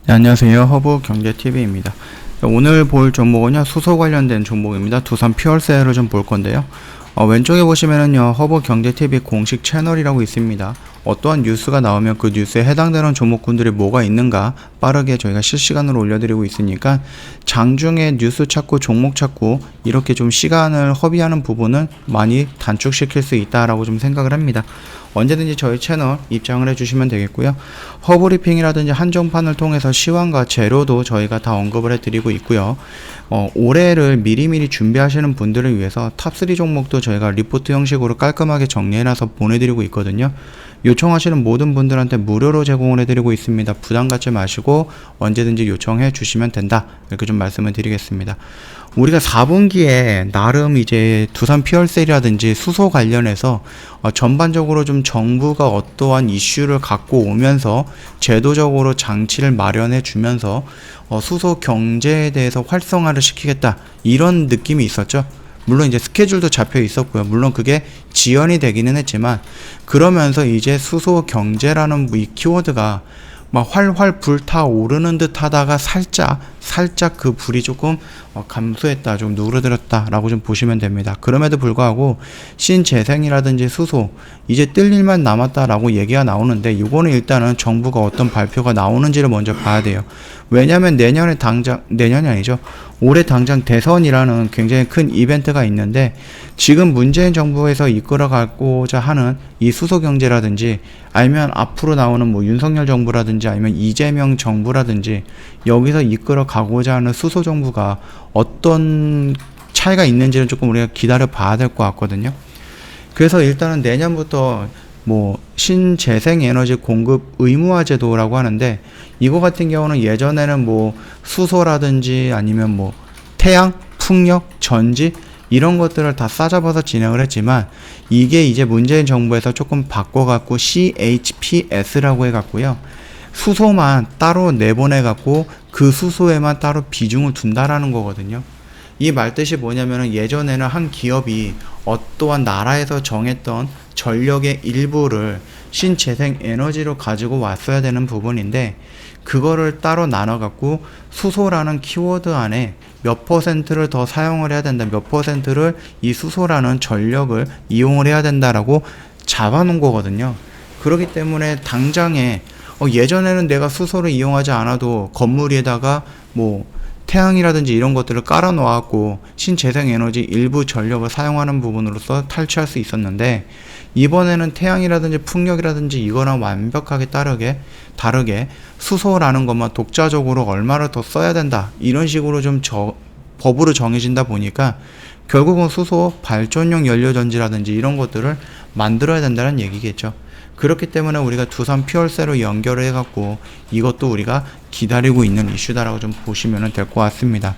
네, 안녕하세요. 허브경제TV입니다. 오늘 볼 종목은요, 수소 관련된 종목입니다. 두산 퓨얼셀을 좀 볼 건데요. 왼쪽에 보시면은요, 허브경제TV 공식 채널이라고 있습니다. 어떠한 뉴스가 나오면 그 뉴스에 해당되는 종목군들이 뭐가 있는가 빠르게 저희가 실시간으로 올려드리고 있으니까 장중에 뉴스 찾고 종목 찾고 이렇게 좀 시간을 허비하는 부분은 많이 단축시킬 수 있다라고 좀 생각을 합니다. 언제든지 저희 채널 입장을 해주시면 되겠고요. 허브리핑이라든지 한정판을 통해서 시황과 재료도 저희가 다 언급을 해드리고 있고요. 올해를 미리미리 준비하시는 분들을 위해서 탑3 종목도 저희가 리포트 형식으로 깔끔하게 정리해놔서 보내드리고 있거든요. 요청하시는 모든 분들한테 무료로 제공을 해드리고 있습니다. 부담 갖지 마시고 언제든지 요청해 주시면 된다. 이렇게 좀 말씀을 드리겠습니다. 우리가 4분기에 나름 이제 두산 퓨얼셀이라든지 수소 관련해서 전반적으로 좀 정부가 어떠한 이슈를 갖고 오면서 제도적으로 장치를 마련해 주면서 수소 경제에 대해서 활성화를 시키겠다. 이런 느낌이 있었죠. 물론 이제 스케줄도 잡혀 있었고요. 물론 그게 지연이 되기는 했지만 그러면서 이제 수소 경제라는 이 키워드가 막 활활 불타오르는 듯 하다가 살짝 그 불이 조금 감소했다, 좀 누그러들었다 라고 좀 보시면 됩니다. 그럼에도 불구하고 신재생이라든지 수소 이제 뜰 일만 남았다 라고 얘기가 나오는데 이거는 일단은 정부가 어떤 발표가 나오는지를 먼저 봐야 돼요. 왜냐면 내년이 아니죠. 올해 당장 대선이라는 굉장히 큰 이벤트가 있는데 지금 문재인 정부에서 이끌어가고자 하는 이 수소 경제라든지 아니면 앞으로 나오는 뭐 윤석열 정부라든지 아니면 이재명 정부라든지 여기서 이끌어 가고자 하는 수소 정부가 어떤 차이가 있는지는 조금 우리가 기다려 봐야 될 것 같거든요. 그래서 일단은 내년부터 뭐 신재생 에너지 공급 의무화 제도라고 하는데 이거 같은 경우는 예전에는 뭐 수소라든지 아니면 뭐 태양, 풍력, 전지 이런 것들을 다 싸잡아서 진행을 했지만 이게 이제 문재인 정부에서 조금 바꿔갖고 CHPS라고 해갖고요. 수소만 따로 내보내갖고 그 수소에만 따로 비중을 둔다라는 거거든요. 이 말뜻이 뭐냐면은 예전에는 한 기업이 어떠한 나라에서 정했던 전력의 일부를 신재생 에너지로 가지고 왔어야 되는 부분인데 그거를 따로 나눠 갖고 수소라는 키워드 안에 몇 퍼센트를 더 사용을 해야 된다, 몇 퍼센트를 이 수소라는 전력을 이용을 해야 된다라고 잡아놓은 거거든요. 그렇기 때문에 당장에 예전에는 내가 수소를 이용하지 않아도 건물 위에다가 뭐 태양이라든지 이런 것들을 깔아 놓았고 신재생에너지 일부 전력을 사용하는 부분으로서 탈취할 수 있었는데 이번에는 태양이라든지 풍력이라든지 이거랑 완벽하게 다르게 수소라는 것만 독자적으로 얼마를 더 써야 된다 이런 식으로 좀 법으로 정해진다 보니까 결국은 수소 발전용 연료전지라든지 이런 것들을 만들어야 된다는 얘기겠죠. 그렇기 때문에 우리가 두산 퓨얼셀로 연결을 해갖고 이것도 우리가 기다리고 있는 이슈다라고 좀 보시면 될 것 같습니다.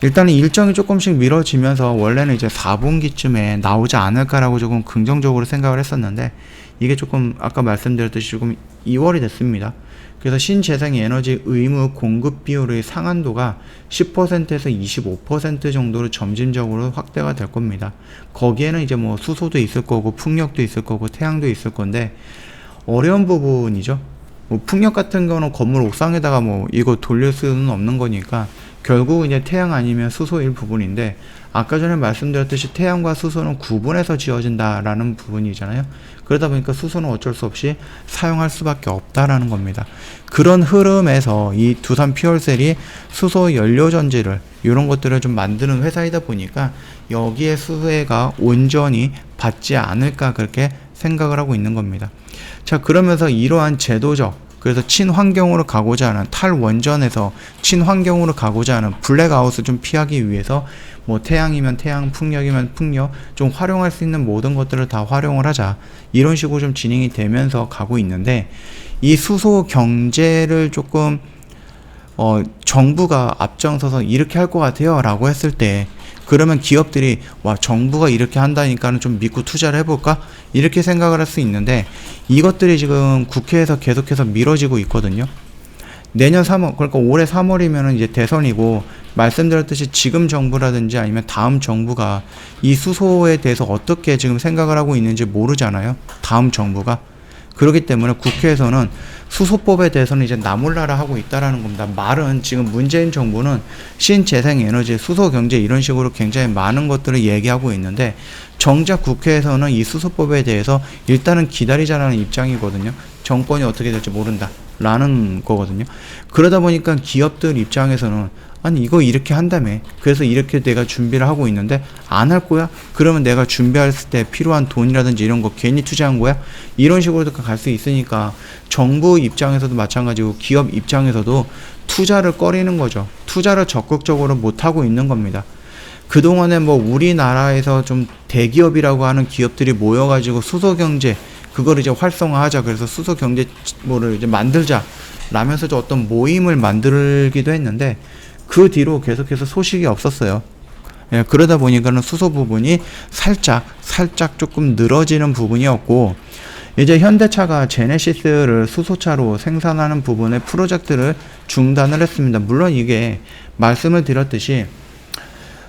일단은 일정이 조금씩 미뤄지면서 원래는 이제 4분기쯤에 나오지 않을까라고 조금 긍정적으로 생각을 했었는데 이게 조금 아까 말씀드렸듯이 조금 2월이 됐습니다. 그래서 신재생 에너지 의무 공급 비율의 상한도가 10%에서 25% 정도로 점진적으로 확대가 될 겁니다. 거기에는 이제 뭐 수소도 있을 거고 풍력도 있을 거고 태양도 있을 건데 어려운 부분이죠. 뭐 풍력 같은 거는 건물 옥상에다가 뭐 이거 돌릴 수는 없는 거니까 결국 이제 태양 아니면 수소일 부분인데 아까 전에 말씀드렸듯이 태양과 수소는 구분해서 지어진다라는 부분이잖아요. 그러다 보니까 수소는 어쩔 수 없이 사용할 수밖에 없다라는 겁니다. 그런 흐름에서 이 두산 퓨얼셀이 수소 연료전지를 이런 것들을 좀 만드는 회사이다 보니까 여기에 수혜가 온전히 받지 않을까 그렇게 생각을 하고 있는 겁니다. 자, 그러면서 이러한 제도적 그래서 친환경으로 가고자 하는 탈원전에서 친환경으로 가고자 하는 블랙아웃을 좀 피하기 위해서 뭐 태양이면 태양, 풍력이면 풍력 좀 활용할 수 있는 모든 것들을 다 활용을 하자 이런 식으로 좀 진행이 되면서 가고 있는데 이 수소 경제를 조금 정부가 앞장서서 이렇게 할 것 같아요 라고 했을 때 그러면 기업들이 와 정부가 이렇게 한다니까는 좀 믿고 투자를 해볼까? 이렇게 생각을 할 수 있는데 이것들이 지금 국회에서 계속해서 미뤄지고 있거든요. 내년 3월 그러니까 올해 3월이면은 이제 대선이고 말씀드렸듯이 지금 정부라든지 아니면 다음 정부가 이 수소에 대해서 어떻게 지금 생각을 하고 있는지 모르잖아요. 다음 정부가. 그렇기 때문에 국회에서는 수소법에 대해서는 이제 나몰라라 하고 있다라는 겁니다. 말은 지금 문재인 정부는 신재생에너지, 수소경제 이런 식으로 굉장히 많은 것들을 얘기하고 있는데 정작 국회에서는 이 수소법에 대해서 일단은 기다리자라는 입장이거든요. 정권이 어떻게 될지 모른다 라는 거거든요. 그러다 보니까 기업들 입장에서는 아니 이거 이렇게 한다며, 그래서 이렇게 내가 준비를 하고 있는데 안 할 거야? 그러면 내가 준비했을 때 필요한 돈이라든지 이런 거 괜히 투자한 거야? 이런 식으로도 갈 수 있으니까 정부 입장에서도 마찬가지고 기업 입장에서도 투자를 꺼리는 거죠. 투자를 적극적으로 못 하고 있는 겁니다. 그동안에 뭐 우리나라에서 좀 대기업이라고 하는 기업들이 모여가지고 수소경제 그걸 이제 활성화하자, 그래서 수소경제 뭐를 이제 만들자 라면서도 어떤 모임을 만들기도 했는데 그 뒤로 계속해서 소식이 없었어요. 예, 그러다 보니까는 수소 부분이 살짝 조금 늘어지는 부분이었고, 이제 현대차가 제네시스를 수소차로 생산하는 부분의 프로젝트를 중단을 했습니다. 물론 이게 말씀을 드렸듯이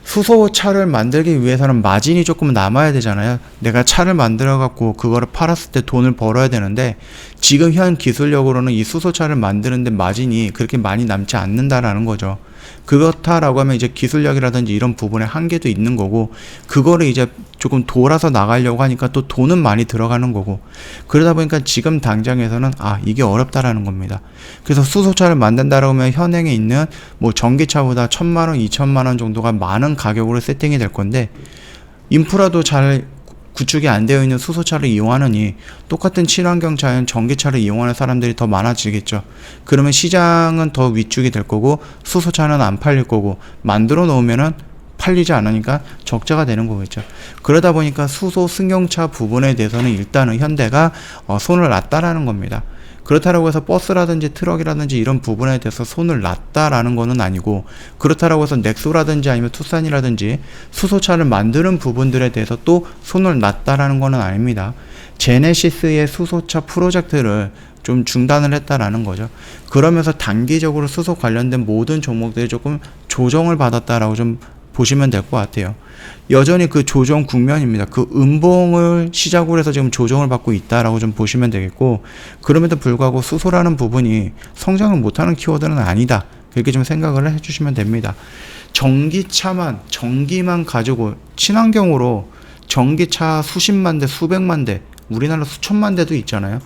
수소차를 만들기 위해서는 마진이 조금 남아야 되잖아요. 내가 차를 만들어 갖고 그거를 팔았을 때 돈을 벌어야 되는데 지금 현 기술력으로는 이 수소차를 만드는데 마진이 그렇게 많이 남지 않는다라는 거죠. 그렇다라고 하면 이제 기술력이라든지 이런 부분에 한계도 있는 거고, 그거를 이제 조금 돌아서 나가려고 하니까 또 돈은 많이 들어가는 거고, 그러다 보니까 지금 당장에서는 이게 어렵다라는 겁니다. 그래서 수소차를 만든다라고 하면 현행에 있는 뭐 전기차보다 1,000만원, 2,000만원 정도가 많은 가격으로 세팅이 될 건데, 인프라도 잘 구축이 안 되어 있는 수소차를 이용하느니 똑같은 친환경 차인 전기차를 이용하는 사람들이 더 많아지겠죠. 그러면 시장은 더 위축이 될 거고 수소차는 안 팔릴 거고, 만들어 놓으면은 팔리지 않으니까 적자가 되는 거겠죠. 그러다 보니까 수소 승용차 부분에 대해서는 일단은 현대가 손을 놨다라는 겁니다. 그렇다라고 해서 버스라든지 트럭이라든지 이런 부분에 대해서 손을 놨다라는 거는 아니고, 그렇다라고 해서 넥소라든지 아니면 투싼이라든지 수소차를 만드는 부분들에 대해서 또 손을 놨다라는 거는 아닙니다. 제네시스의 수소차 프로젝트를 좀 중단을 했다라는 거죠. 그러면서 단기적으로 수소 관련된 모든 종목들이 조금 조정을 받았다라고 좀 보시면 될 것 같아요. 여전히 그 조정 국면입니다. 그 음봉을 시작으로 해서 지금 조정을 받고 있다라고 좀 보시면 되겠고, 그럼에도 불구하고 수소라는 부분이 성장을 못하는 키워드는 아니다, 그렇게 좀 생각을 해주시면 됩니다. 전기만 가지고 친환경으로 전기차 수십만 대, 수백만 대, 우리나라 수천만 대도 있잖아요.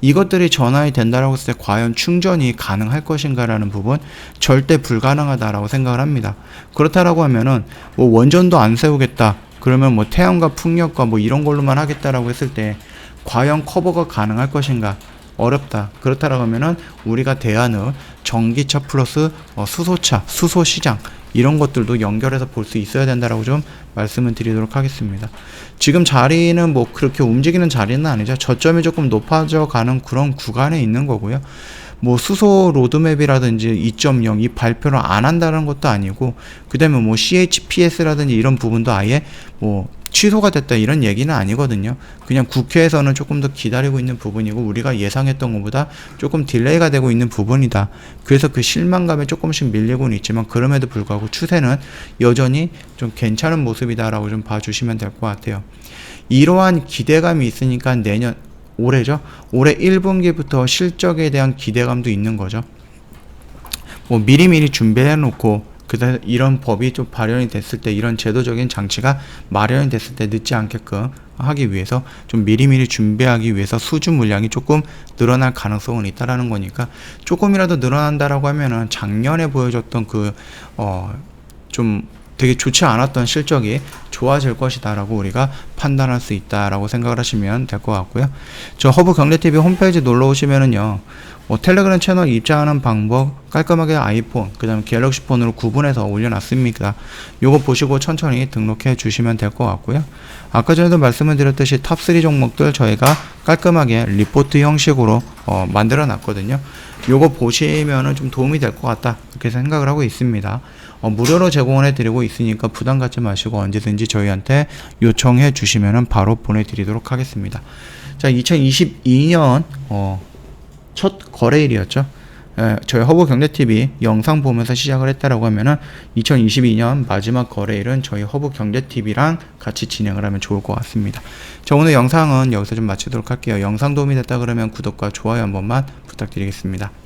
이것들이 전환이 된다라고 했을 때 과연 충전이 가능할 것인가라는 부분, 절대 불가능하다라고 생각을 합니다. 그렇다라고 하면은 뭐 원전도 안 세우겠다, 그러면 뭐 태양과 풍력과 뭐 이런 걸로만 하겠다라고 했을 때 과연 커버가 가능할 것인가? 어렵다. 그렇다라고 하면은 우리가 대안을 전기차 플러스 수소차, 수소시장 이런 것들도 연결해서 볼 수 있어야 된다라고 좀 말씀을 드리도록 하겠습니다. 지금 자리는 뭐 그렇게 움직이는 자리는 아니죠. 저점이 조금 높아져 가는 그런 구간에 있는 거고요. 뭐 수소 로드맵이라든지 2.0 이 발표를 안 한다는 것도 아니고, 그 다음에 뭐 CHPS라든지 이런 부분도 아예 뭐 취소가 됐다 이런 얘기는 아니거든요. 그냥 국회에서는 조금 더 기다리고 있는 부분이고, 우리가 예상했던 것보다 조금 딜레이가 되고 있는 부분이다. 그래서 그 실망감에 조금씩 밀리고는 있지만 그럼에도 불구하고 추세는 여전히 좀 괜찮은 모습이다라고 좀 봐주시면 될 것 같아요. 이러한 기대감이 있으니까 올해죠. 올해 1분기부터 실적에 대한 기대감도 있는 거죠. 뭐 미리미리 준비해 놓고, 그다음 이런 법이 좀 발현이 됐을 때, 이런 제도적인 장치가 마련이 됐을 때 늦지 않게끔 하기 위해서 좀 미리미리 준비하기 위해서 수주 물량이 조금 늘어날 가능성은 있다라는 거니까, 조금이라도 늘어난다라고 하면은 작년에 보여줬던 좀 되게 좋지 않았던 실적이 좋아질 것이다라고 우리가 판단할 수 있다라고 생각을 하시면 될 것 같고요. 저 허브 경제TV 홈페이지 놀러 오시면은요, 텔레그램 채널 입장하는 방법 깔끔하게 아이폰, 그 다음에 갤럭시 폰으로 구분해서 올려놨습니다. 요거 보시고 천천히 등록해 주시면 될 것 같고요. 아까 전에도 말씀을 드렸듯이 탑3 종목들 저희가 깔끔하게 리포트 형식으로 만들어 놨거든요. 요거 보시면은 좀 도움이 될 것 같다, 그렇게 생각을 하고 있습니다. 무료로 제공을 해드리고 있으니까 부담 갖지 마시고 언제든지 저희한테 요청해 주시면은 바로 보내드리도록 하겠습니다. 자, 2022년 첫 거래일이었죠. 저희 허브경제TV 영상 보면서 시작을 했다라고 하면은 2022년 마지막 거래일은 저희 허브경제TV랑 같이 진행을 하면 좋을 것 같습니다. 자, 오늘 영상은 여기서 좀 마치도록 할게요. 영상 도움이 됐다 그러면 구독과 좋아요 한 번만 부탁드리겠습니다.